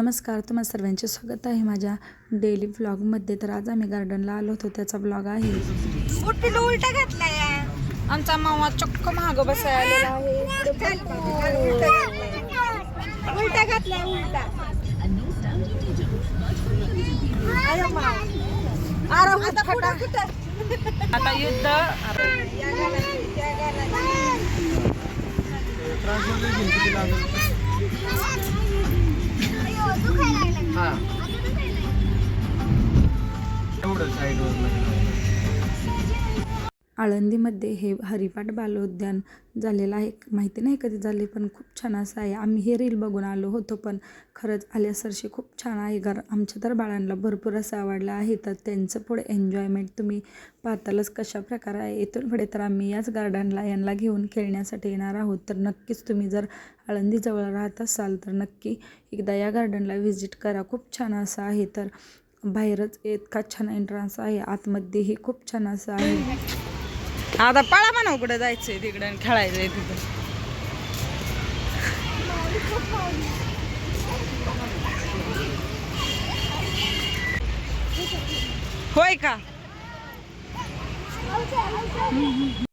नमस्कार, तुम्हा सर्वांचे स्वागत आहे माझ्या डेली व्लॉगमध्ये. तर आज आम्ही गार्डनला आलो होतो, त्याचा व्लॉग आहे. उलटा घातलाय आमचा मामा चक्क महाग बसायला आहे. उलटा घातलाय उलटा. आता युद्ध आळंदीमध्ये हे हरिपाठ बालोद्यान झालेलं आहे. माहिती नाही कधी झाले, पण खूप छान असं आहे. आम्ही हे रील बघून आलो होतो, पण खरंच आल्यासरशी खूप छान आहे. आमच्या तर बाळांना भरपूर असं आवडलं आहे. तर त्यांचं पुढे एन्जॉयमेंट तुम्ही पाहतालच कशा प्रकारे आहे. इथून पुढे तर आम्ही याच गार्डनला यांना घेऊन खेळण्यासाठी येणार आहोत. तर नक्कीच तुम्ही जर आळंदीजवळ राहत असाल तर नक्की एकदा या गार्डनला व्हिजिट करा. खूप छान असं आहे. तर बाहेरच इतका छान एंट्रन्स आहे, आतमध्येही खूप छान असं आहे. आता पळा म्हणा कुठे जायचंय तिकडे खेळायचंय तिथं. होय का?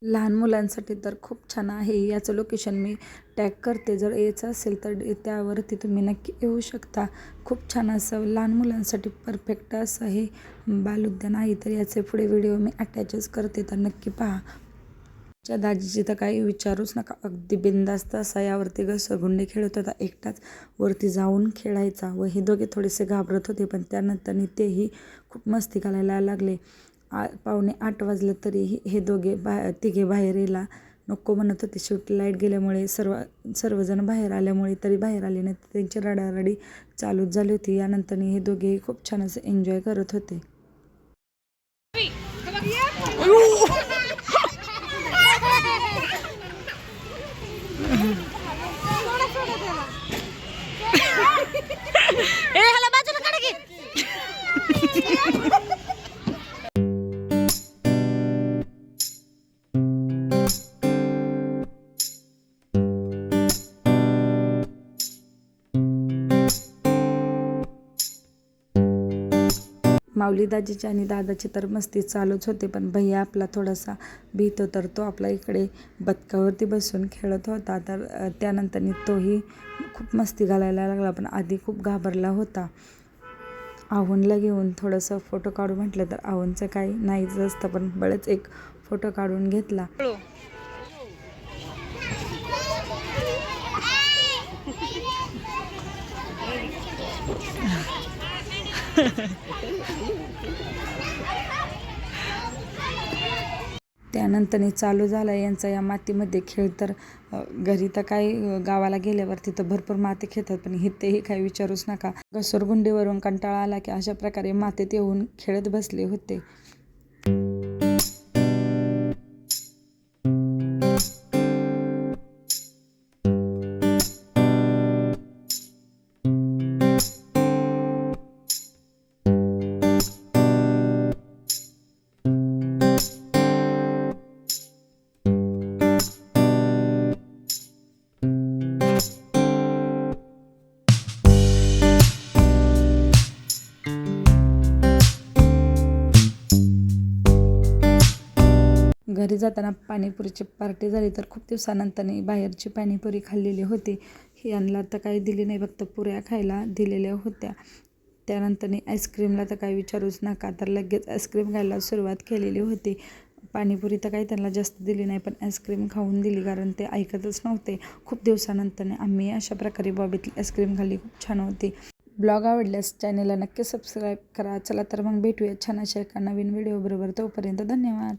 लहान मुलांसाठी तर खूप छान आहे. याचं लोकेशन मी टॅग करते, जर यायचं असेल तर त्यावरती तुम्ही नक्की येऊ शकता. खूप छान असं लहान मुलांसाठी परफेक्ट असं हे बालोद्यान आहे. तर याचे पुढे व्हिडिओ मी अटॅचच करते, तर नक्की पहा. च्या दाजीची तर काही विचारूच नका, अगदी बिंदास्त असा यावरती घसरगुंडी खेळत होता. एकटाच वरती जाऊन खेळायचा व हे दोघे थोडेसे घाबरत होते, पण त्यानंतर तेही खूप मस्ती घालायला लागले. 7:45 वाजले तरीही हे तिघे बाहेर यायला नको म्हणत होते. शेवटी लाईट गेल्यामुळे सर्वजण बाहेर आल्यामुळे तरी बाहेर आले नाही. त्यांची रडारडी चालूच झाली होती. यानंतर हे दोघेही खूप छान असं एन्जॉय करत होते. माऊली दाजीची आणि दादाची तर मस्ती चालूच होते, पण भैया आपला थोडासा भीतो, तर तो आपला इकडे बदकावरती बसून खेळत होता. तर त्यानंतर तोही खूप मस्ती घालायला लागला, पण आधी खूप घाबरला होता. आहुनला घेऊन थोडंसं फोटो काढू म्हटलं तर आहुनचं काही नाहीच असतं, पण बळच एक फोटो काढून घेतला. त्यानंतर चालू झाला यांचा या मातीमध्ये खेळ. तर घरी तर काही गावाला गेल्यावर तिथं भरपूर माती खेळतात, पण तेही काही विचारूच नका. घसरगुंडीवरून कंटाळा आला की अशा प्रकारे मातीत येऊन खेळत बसले होते. घरी जाताना पाणीपुरीची पार्टी झाली. तर खूप दिवसानंतर बाहेरची पाणीपुरी खाल्लेली होती. यांना तर काही दिली नाही, फक्त पुऱ्या खायला दिलेल्या होत्या. त्यानंतर आईस्क्रीमला तर काही विचारूच नका, तर लगेच आईस्क्रीम खायला सुरुवात केलेली होती. पाणीपुरी तर काही त्यांना जास्त दिली नाही, पण आईस्क्रीम खाऊन दिली, कारण ते ऐकतच नव्हते. खूप दिवसानंतर आम्ही अशा प्रकारे बॉबीतली आईस्क्रीम खाल्ली, खूप छान होती. ब्लॉग आवडल्यास चॅनलला नक्की सबस्क्राईब करा. चला तर मग भेटूया छान अशा एका नवीन व्हिडिओ बरोबर. तोपर्यंत धन्यवाद.